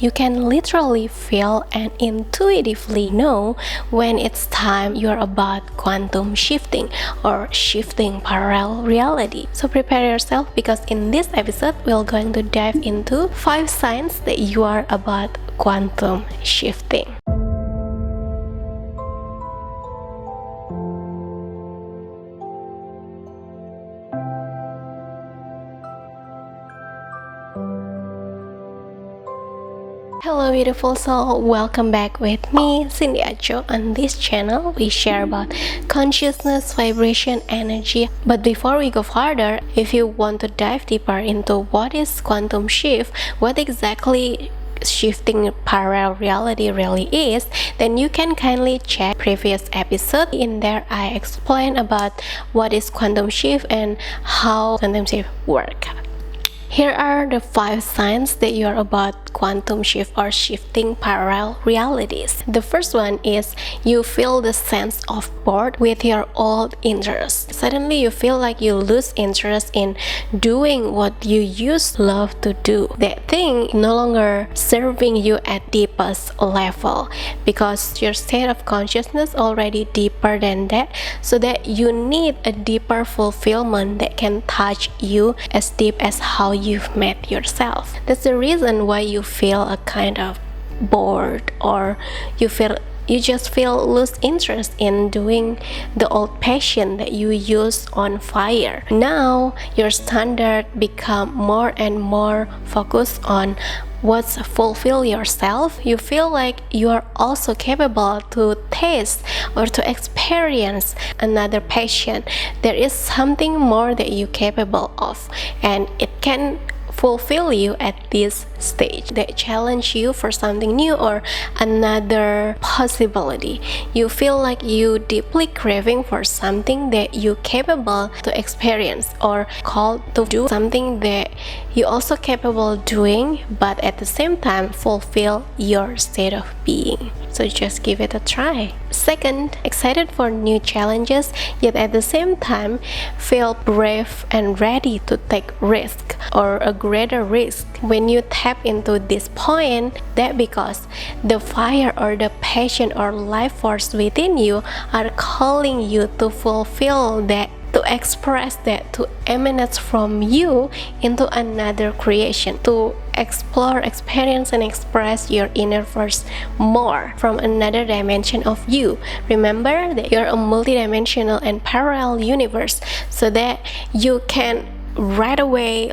you can literally feel and intuitively know when it's time you're about quantum shifting or shifting parallel reality. So prepare yourself, because in this episode we're going to dive into 5 signs that you are about quantum shifting. Hello beautiful soul, welcome back with me, Cindyaco. On this channel, we share about consciousness, vibration, energy. But before we go further, if you want to dive deeper into what is quantum shift, what exactly shifting parallel reality really is, then you can kindly check previous episode. In there I explain about what is quantum shift and how quantum shift works. Here are the 5 signs that you're about quantum shift or shifting parallel realities. The first one is you feel the sense of bored with your old interests. Suddenly you feel like you lose interest in doing what you used to love to do. That thing no longer serving you at deepest level, because your state of consciousness already deeper than that, so that you need a deeper fulfillment that can touch you as deep as how you've met yourself. That's the reason why you feel a kind of bored, or you just feel lose interest in doing the old passion that you used on fire. Now your standard become more and more focused on what's fulfill yourself. You feel like you are also capable to taste or to experience another passion. There is something more that you're capable of, and it can fulfill you at this stage, that challenge you for something new or another possibility. You feel like you deeply craving for something that you capable to experience, or called to do something that you also capable doing, but at the same time fulfill your state of being. So just give it a try. Second, excited for new challenges, yet at the same time feel brave and ready to take risk or a greater risk. When you tap into this point, that because the fire or the passion or life force within you are calling you to fulfill that, to express that, to emanate from you into another creation, to explore, experience, and express your universe more from another dimension of you. Remember that you're a multidimensional and parallel universe, so that you can right away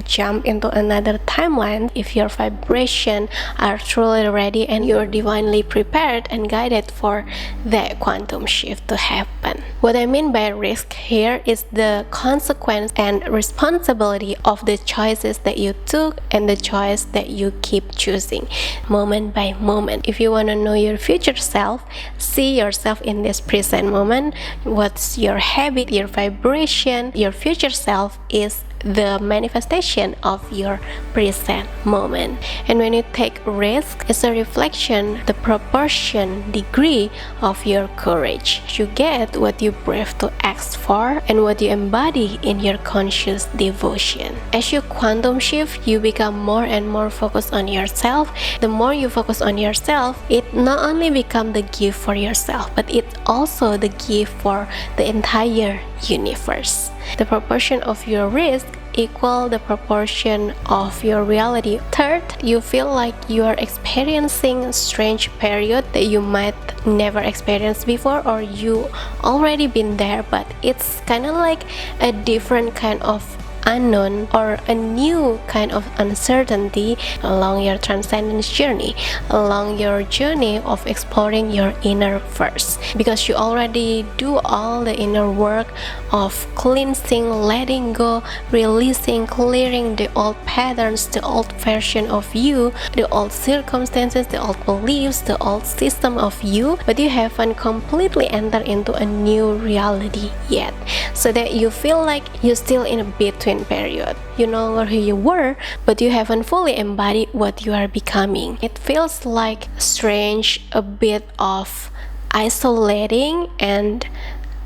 jump into another timeline if your vibration are truly ready and you're divinely prepared and guided for that quantum shift to happen. What I mean by risk here is the consequence and responsibility of the choices that you took and the choice that you keep choosing moment by moment. If you want to know your future self, see yourself in this present moment. What's your habit, your vibration, your future self is the manifestation of your present moment. And when you take risk, it's a reflection, the proportion, degree of your courage. You get what you brave to ask for and what you embody in your conscious devotion. As you quantum shift, you become more and more focused on yourself. The more you focus on yourself, it not only become the gift for yourself, but it's also the gift for the entire universe. The proportion of your risk equal the proportion of your reality. Third, you feel like you are experiencing a strange period that you might never experience before, or you already been there, but it's kind of like a different kind of unknown or a new kind of uncertainty along your transcendence journey, along your journey of exploring your inner verse, because you already do all the inner work of cleansing, letting go, releasing, clearing the old patterns, the old version of you, the old circumstances, the old beliefs, the old system of you, but you haven't completely entered into a new reality yet, so that you feel like you're still in a between period. You no longer who you were, but you haven't fully embodied what you are becoming. It feels like strange, a bit of isolating, and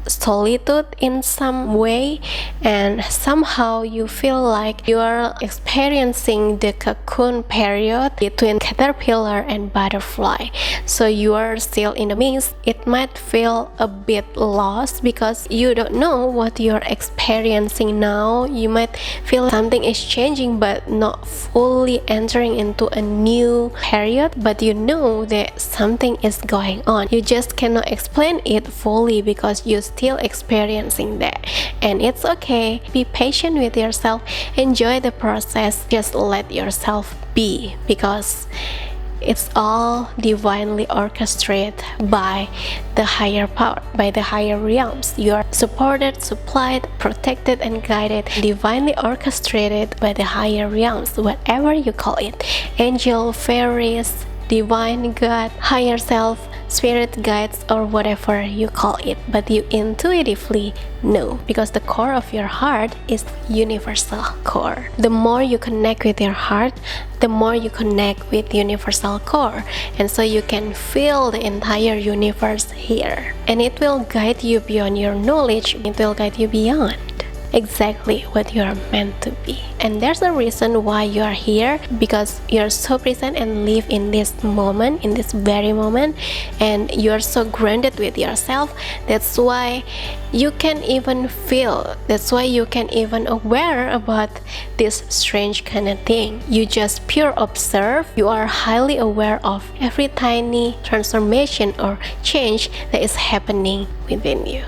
solitude in some way, and somehow you feel like you are experiencing the cocoon period between caterpillar and butterfly. So you are still in the midst. It might feel a bit lost because you don't know what you're experiencing now. You might feel something is changing but not fully entering into a new period, but you know that something is going on. You just cannot explain it fully because you're still experiencing that, and it's okay. Be patient with yourself, enjoy the process, just let yourself be, because it's all divinely orchestrated by the higher power, by the higher realms. You are supported, supplied, protected, and guided, divinely orchestrated by the higher realms, whatever you call it. Angel, fairies, divine God, higher self, spirit guides, or whatever you call it, but you intuitively know, because the core of your heart is universal core. The more you connect with your heart, the more you connect with universal core, and so you can feel the entire universe here, and it will guide you beyond your knowledge. It will guide you beyond exactly what you are meant to be. And there's a reason why you are here, because you're so present and live in this moment, in this very moment, and you're so grounded with yourself. That's why you can even feel, that's why you can even aware about this strange kind of thing. You just pure observe. You are highly aware of every tiny transformation or change that is happening within you,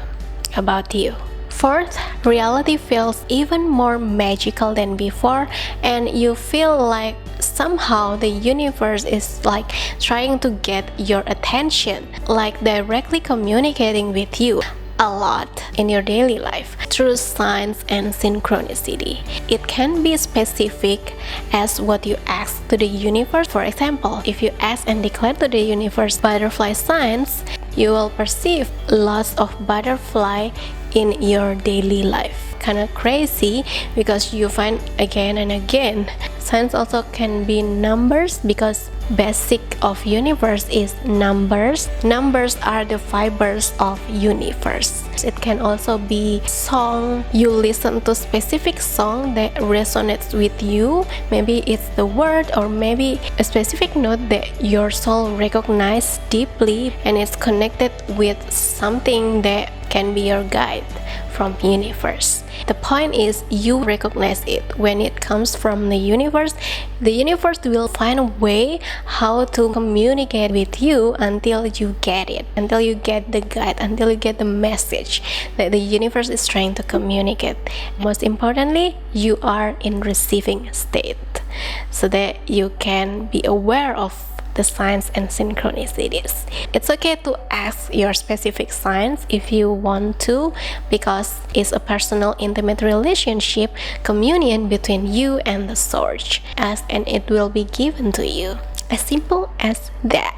about you. Fourth, reality feels even more magical than before, and you feel like somehow the universe is like trying to get your attention, like directly communicating with you a lot in your daily life through signs and synchronicity. It can be specific as what you ask to the universe. For example, if you ask and declare to the universe butterfly signs, you will perceive lots of butterfly in your daily life. Kind of crazy, because you find again and again. Signs also can be numbers, because basic of universe is numbers. Numbers are the fibers of universe. It can also be song. You listen to specific song that resonates with you. Maybe it's the word, or maybe a specific note that your soul recognizes deeply, and it's connected with something that can be your guide from universe. The point is, you recognize it. When it comes from the universe will find a way how to communicate with you until you get it, until you get the guide, until you get the message that the universe is trying to communicate. Most importantly, you are in receiving state, so that you can be aware of the signs and synchronicities. It's okay to ask your specific signs if you want to, because it's a personal, intimate relationship, communion between you and the source. Ask and it will be given to you. As simple as that.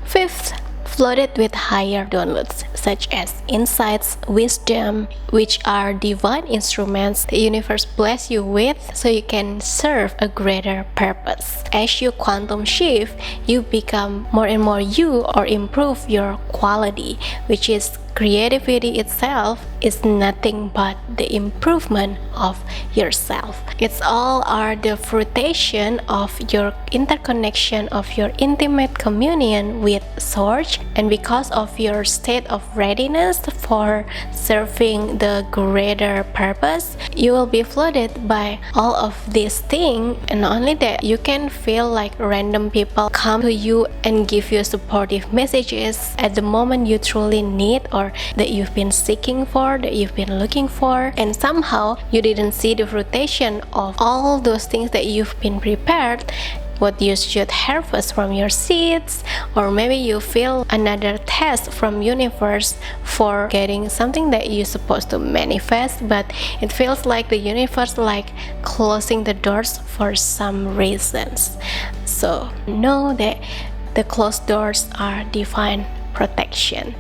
Fifth, flooded with higher downloads such as insights, wisdom, which are divine instruments the universe bless you with so you can serve a greater purpose. As you quantum shift, you become more and more you, or improve your quality, which is creativity itself is nothing but the improvement of yourself. It's all are the fruition of your interconnection, of your intimate communion with Source, and because of your state of readiness for serving the greater purpose, you will be flooded by all of these things. And not only that, you can feel like random people come to you and give you supportive messages at the moment you truly need, or that you've been seeking for, that you've been looking for, and somehow you didn't see the fruition of all those things that you've been prepared, what you should harvest from your seeds. Or maybe you feel another test from universe for getting something that you're supposed to manifest, but it feels like the universe like closing the doors for some reasons. So know that the closed doors are divine protection,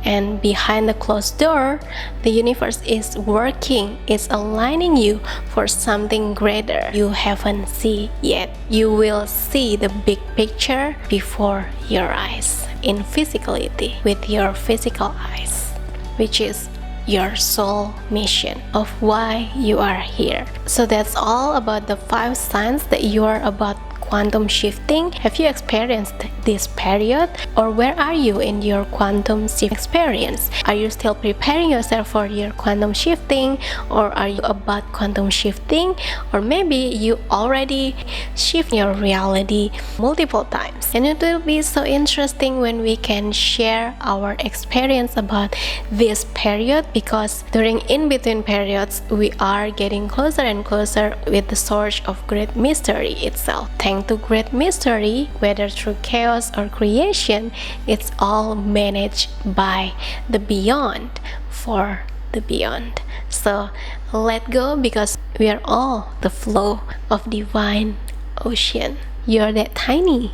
and behind the closed door, the universe is working, is aligning you for something greater you haven't seen yet. You will see the big picture before your eyes, in physicality, with your physical eyes, which is your soul mission of why you are here. So that's all about the 5 signs that you are about quantum shifting. Have you experienced this period, or where are you in your quantum shift experience? Are you still preparing yourself for your quantum shifting, or are you about quantum shifting, or maybe you already shift your reality multiple times? And it will be so interesting when we can share our experience about this period, because during in-between periods we are getting closer and closer with the source of great mystery itself. Thanks to great mystery, whether through chaos or creation, it's all managed by the beyond, for the beyond. So let go, because we are all the flow of divine ocean. You're that tiny,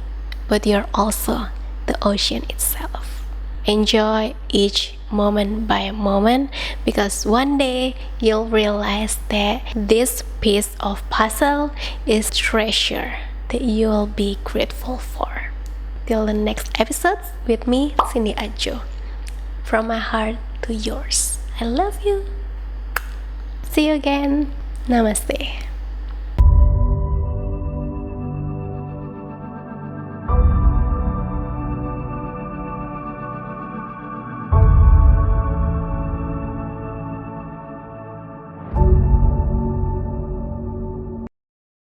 but you're also the ocean itself. Enjoy each moment by moment, because one day you'll realize that this piece of puzzle is treasure that you'll be grateful for. Till the next episode with me, Cindyaco. From my heart to yours. I love you. See you again. Namaste.